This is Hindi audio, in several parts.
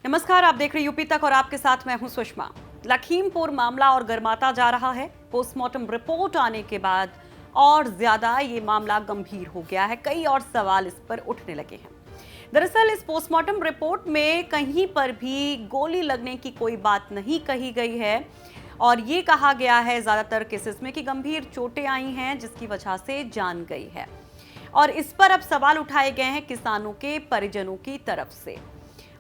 नमस्कार, आप देख रहे यूपी तक और आपके साथ मैं हूं सुषमा। लखीमपुर मामला और गर्माता जा रहा है। पोस्टमार्टम रिपोर्ट आने के बाद और ज्यादा ये मामला गंभीर हो गया है। कई और सवाल इस पर उठने लगे हैं। दरअसल इस पोस्टमार्टम रिपोर्ट में कहीं पर भी गोली लगने की कोई बात नहीं कही गई है और ये कहा गया है ज्यादातर केसेस में कि गंभीर चोटें आई हैं जिसकी वजह से जान गई है। और इस पर अब सवाल उठाए गए हैं किसानों के परिजनों की तरफ से।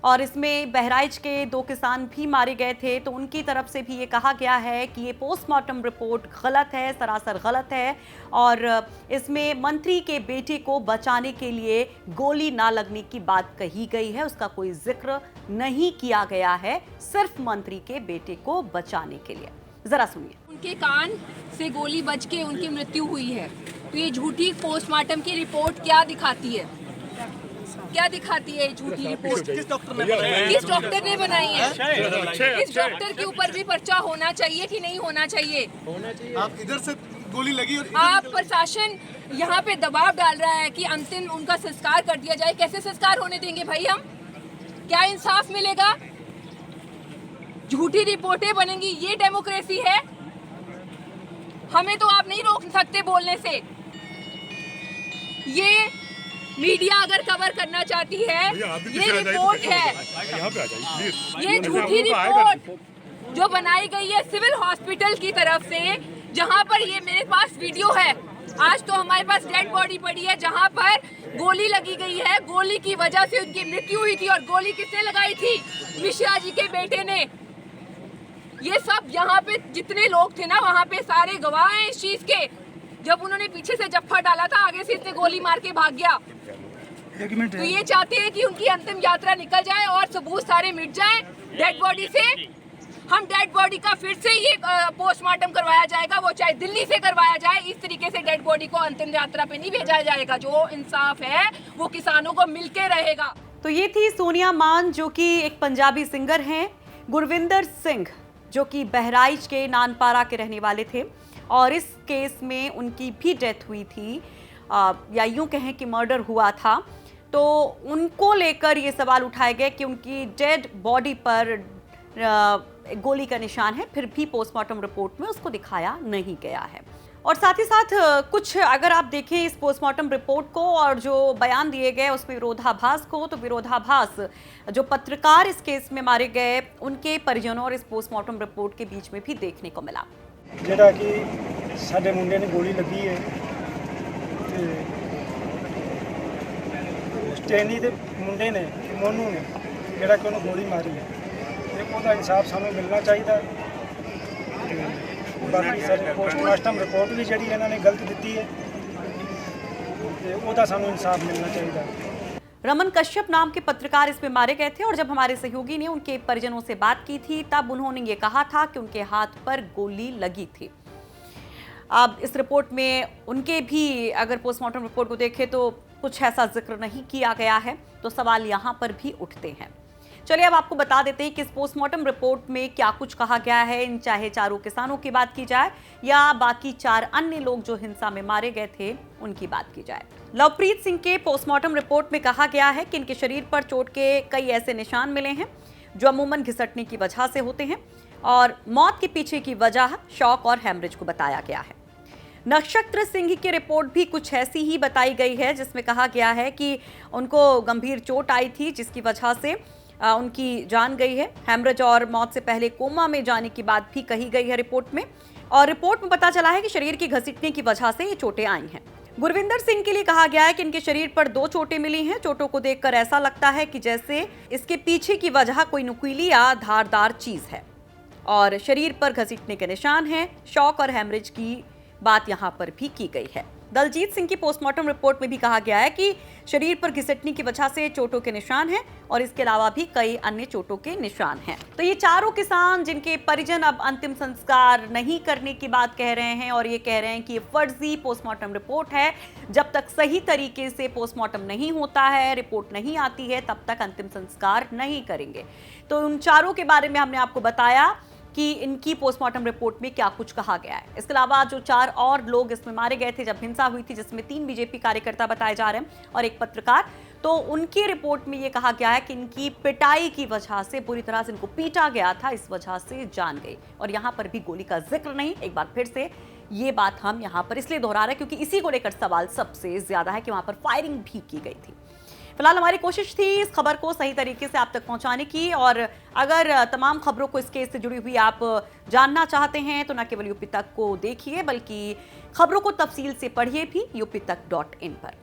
और इसमें बहराइच के 2 किसान भी मारे गए थे, तो उनकी तरफ से भी ये कहा गया है कि ये पोस्टमार्टम रिपोर्ट गलत है, सरासर गलत है और इसमें मंत्री के बेटे को बचाने के लिए गोली ना लगने की बात कही गई है। उसका कोई जिक्र नहीं किया गया है, सिर्फ मंत्री के बेटे को बचाने के लिए। जरा सुनिए। उनके कान से गोली बज के उनकी मृत्यु हुई है, तो ये झूठी पोस्टमार्टम की रिपोर्ट क्या दिखाती है? क्या दिखाती है झूठी रिपोर्ट? किस डॉक्टर ने बनाई है? इस डॉक्टर के ऊपर भी पर्चा होना चाहिए कि नहीं होना चाहिए? आप इधर से गोली लगी और आप प्रशासन यहाँ पे दबाव डाल रहा है कि अंतिम उनका संस्कार कर दिया जाए। कैसे संस्कार होने देंगे भाई हम? क्या इंसाफ मिलेगा? झूठी रिपोर्टें बनेंगी, ये डेमोक्रेसी है? हमें तो आप नहीं रोक सकते बोलने से। ये मीडिया अगर कवर करना चाहती है, ये रिपोर्ट है, ये झूठी रिपोर्ट जो बनाई गई है सिविल हॉस्पिटल की तरफ से, जहां पर ये मेरे पास वीडियो है। आज तो हमारे पास डेड बॉडी पड़ी है जहां पर गोली लगी गई है। गोली की वजह से उनकी मृत्यु हुई थी और गोली किसने लगाई थी? मिश्रा जी के बेटे ने। ये सब यहाँ पे जितने लोग थे ना, वहाँ पे सारे गवाह हैं इस चीज के। जब उन्होंने पीछे से जफ्फा डाला था, आगे से इसने गोली मार के भाग गया। तो ये चाहते हैं कि उनकी अंतिम यात्रा निकल जाए और सबूत सारे मिट जाएं डेड बॉडी से। हम डेड बॉडी का फिर से ये पोस्टमार्टम करवाया जाएगा, वो चाहे दिल्ली से करवाया जाए। इस तरीके से डेड बॉडी को अंतिम यात्रा पे नहीं भेजा जाएगा। जो इंसाफ है वो किसानों को मिलके रहेगा। तो ये थी सोनिया मान, जो कि एक पंजाबी सिंगर हैं। गुरविंदर सिंह जो कि बहराइच के नानपारा के रहने वाले थे और इस केस में उनकी भी डेथ हुई थी, या यूं कहें कि मर्डर हुआ था। तो उनको लेकर ये सवाल उठाए गए कि उनकी डेड बॉडी पर गोली का निशान है, फिर भी पोस्टमार्टम रिपोर्ट में उसको दिखाया नहीं गया है। और साथ ही साथ कुछ अगर आप देखें इस पोस्टमार्टम रिपोर्ट को और जो बयान दिए गए उसमें विरोधाभास को, तो विरोधाभास जो पत्रकार इस केस में मारे गए उनके परिजनों और इस पोस्टमार्टम रिपोर्ट के बीच में भी देखने को मिला। ਜਿਹੜਾ ਕਿ ਸਾਡੇ ਮੁੰਡੇ ਨੇ ਗੋਲੀ ਲੱਗੀ ਹੈ ਤੇ ਸਟੈਨੀ ਦੇ ਮੁੰਡੇ ਨੇ ਮੋਨੂ ਨੇ ਜਿਹੜਾ ਕਿ ਉਹਨੂੰ ਗੋਲੀ ਮਾਰੀ ਹੈ ਤੇ ਉਹਦਾ ਇਨਸਾਫ ਸਾਨੂੰ ਮਿਲਣਾ ਚਾਹੀਦਾ। ਤੇ ਬਾਕੀ ਸਾਰੇ ਪੋਸਟਮਾਰਟਮ ਰਿਪੋर्ट ਵੀ ਜਿਹੜੀ ਇਹਨਾਂ ਨੇ ਗਲਤ ਦਿੱਤੀ ਹੈ ਤੇ ਉਹਦਾ ਸਾਨੂੰ ਇਨਸਾਫ ਮਿਲਣਾ ਚਾਹੀਦਾ। रमन कश्यप नाम के पत्रकार इसमें मारे गए थे और जब हमारे सहयोगी ने उनके परिजनों से बात की थी तब उन्होंने ये कहा था कि उनके हाथ पर गोली लगी थी। अब इस रिपोर्ट में उनके भी अगर पोस्टमार्टम रिपोर्ट को देखें तो कुछ ऐसा जिक्र नहीं किया गया है, तो सवाल यहाँ पर भी उठते हैं। चलिए अब आपको बता देते हैं कि इस पोस्टमार्टम रिपोर्ट में क्या कुछ कहा गया है। इन चाहे चारों किसानों की बात की जाए या बाकी 4 अन्य लोग जो हिंसा में मारे गए थे उनकी बात की जाए। लवप्रीत सिंह के पोस्टमार्टम रिपोर्ट में कहा गया है कि इनके शरीर पर चोट के कई ऐसे निशान मिले हैं जो अमूमन घिसटने की वजह से होते हैं और मौत के पीछे की वजह शॉक और हैमरेज को बताया गया है। नक्षत्र सिंह की रिपोर्ट भी कुछ ऐसी ही बताई गई है जिसमें कहा गया है कि उनको गंभीर चोट आई थी जिसकी वजह से उनकी जान गई है। हैमरेज और मौत से पहले कोमा में जाने की बात भी कही गई है रिपोर्ट में। और रिपोर्ट में पता चला है कि शरीर की घसीटने की वजह से ये चोटें आई हैं। गुरविंदर सिंह के लिए कहा गया है कि इनके शरीर पर 2 चोटें मिली हैं। चोटों को देखकर ऐसा लगता है कि जैसे इसके पीछे की वजह कोई नुकीली या धारदार चीज है और शरीर पर घसीटने के निशान हैं। शॉक और हैमरेज की बात यहाँ पर भी की गई है। दलजीत सिंह की पोस्टमार्टम रिपोर्ट में भी कहा गया है कि शरीर पर घिसटने की वजह से चोटों के निशान हैं और इसके अलावा भी कई अन्य चोटों के निशान हैं। तो ये चारों किसान जिनके परिजन अब अंतिम संस्कार नहीं करने की बात कह रहे हैं और ये कह रहे हैं कि ये फर्जी पोस्टमार्टम रिपोर्ट है, जब तक सही तरीके से पोस्टमार्टम नहीं होता है, रिपोर्ट नहीं आती है, तब तक अंतिम संस्कार नहीं करेंगे। तो उन चारों के बारे में हमने आपको बताया कि इनकी पोस्टमार्टम रिपोर्ट में क्या कुछ कहा गया है। इसके अलावा जो 4 और लोग इसमें मारे गए थे जब हिंसा हुई थी, जिसमें 3 बीजेपी कार्यकर्ता बताए जा रहे हैं और एक पत्रकार, तो उनकी रिपोर्ट में ये कहा गया है कि इनकी पिटाई की वजह से, पूरी तरह से इनको पीटा गया था, इस वजह से जान गई। और यहाँ पर भी गोली का जिक्र नहीं। एक बार फिर से ये बात हम यहाँ पर इसलिए दोहरा रहे हैं क्योंकि इसी को लेकर सवाल सबसे ज्यादा है कि वहां पर फायरिंग भी की गई थी। फिलहाल हमारी कोशिश थी इस खबर को सही तरीके से आप तक पहुंचाने की, और अगर तमाम खबरों को इस केस से जुड़ी हुई आप जानना चाहते हैं तो न केवल यूपी तक को देखिए बल्कि खबरों को तफसील से पढ़िए भी यूपी तक.in पर।